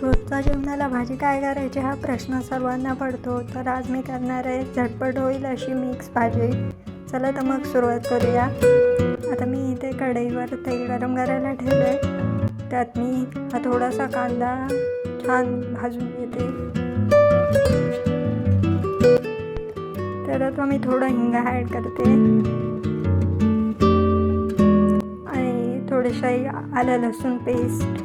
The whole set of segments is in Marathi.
रोजच्या जेवणाला भाजी काय करायची हा प्रश्न सर्वांना पडतो. तर आज मी करणार आहे झटपट होईल अशी मिक्स भाजी. चला तर मग सुरुवात करूया. आता मी इथे कढईवर तेल गरम करायला ठेवलं आहे. त्यात मी हा थोडासा कांदा छान भाजून घेते. त्यात मी थोडं हिंग ॲड करते आणि थोडीशी आलं लसूण पेस्ट,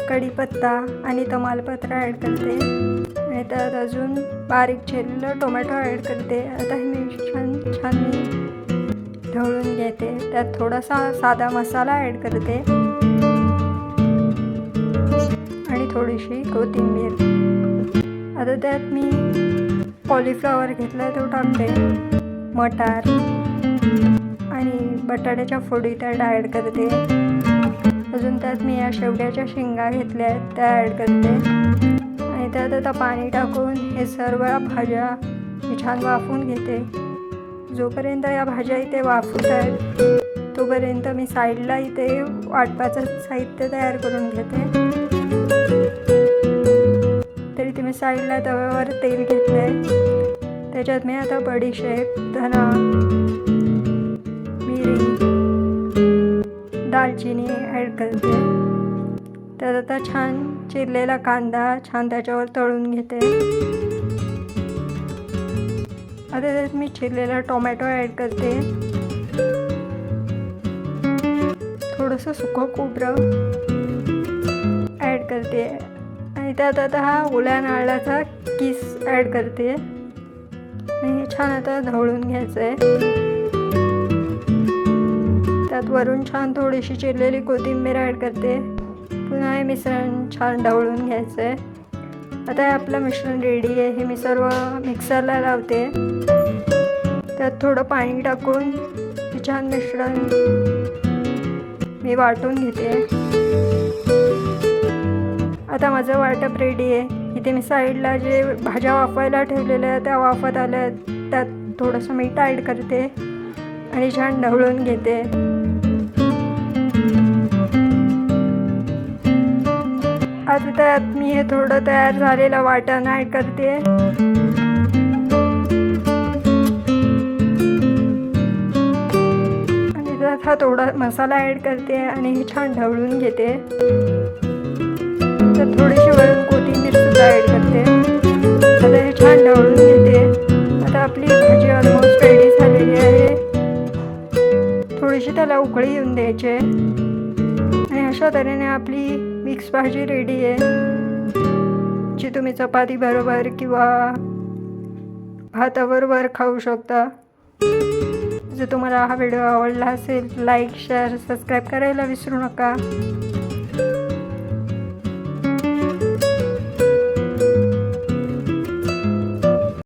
कढीपत्ता आणि तमालपत्र ॲड करते आणि त्यात अजून बारीक चिरलेलं टोमॅटो ॲड करते. आता हे मिश्रण छान मी ढवळून घेते. त्यात थोडासा साधा मसाला ॲड करते आणि थोडीशी कोथिंबीर. आता त्यात मी कॉलीफ्लॉवर घेतला तो टाकते, मटार आणि बटाट्याच्या फोडी त्यात ॲड करते. अजून त्यात मी या शेवग्याच्या शेंगा घेतल्या आहेत त्या ॲड करते आणि त्यात आता पाणी टाकून हे सर्व भाज्या मी छान वाफवून घेते. जोपर्यंत या भाज्या इथे वाफत आहेत तोपर्यंत मी साईडला इथे वाटपाचं साहित्य तयार करून घेते. तरी इथे मी साईडला तव्यावर तेल घेतलं आहे. त्याच्यात मी आता बडीशेप, धना, मिरी, दालचिनी ॲड करते. त्यात आता छान चिरलेला कांदा छान त्याच्यावर तळून घेते. आता त्यात मी चिरलेला टोमॅटो ॲड करते, थोडंसं सुकं खोबरं ॲड करते आणि त्यात आता हा ओल्या नारळाचा किस ॲड करते आणि हे छान आता ढवळून घ्यायचं आहे. त्यात वरून छान थोडीशी चिरलेली कोथिंबीर ॲड करते. पुन्हा हे मिश्रण छान ढवळून घ्यायचं आहे. आता हे आपलं मिश्रण रेडी आहे. हे मी सर्व मिक्सरला लावते. त्यात थोडं पाणी टाकून हे छान मिश्रण मी वाटून घेते. आता माझं वाटप रेडी आहे. इथे मी साईडला जे भाज्या वाफवायला ठेवलेल्या आहेत त्या वाफत आल्या आहेत. त्यात थोडंसं मीठ ॲड करते आणि छान ढवळून घेते. आता त्यात मी हे थोडं तयार झालेलं वाटण ॲड करते आणि त्यात हा थोडा मसाला ॲड करते आणि हे छान ढवळून घेते. त्यात थोडीशी वरून कोथिंबीर सुद्धा ॲड करते. आता हे छान ढवळून घेते. आता आपली भाजी ऑलमोस्ट रेडी झालेली आहे. थोडीशी त्याला उकळी येऊन द्यायची आणि अशा तऱ्हेने आपली मिक्स भाजी रेडी आहे, जी तुम्ही चपाती बरोबर किंवा भाताबरोबर खाऊ शकता. जर तुम्हाला हा व्हिडिओ आवडला असेल लाईक, शेअर, सबस्क्राईब करायला विसरू नका.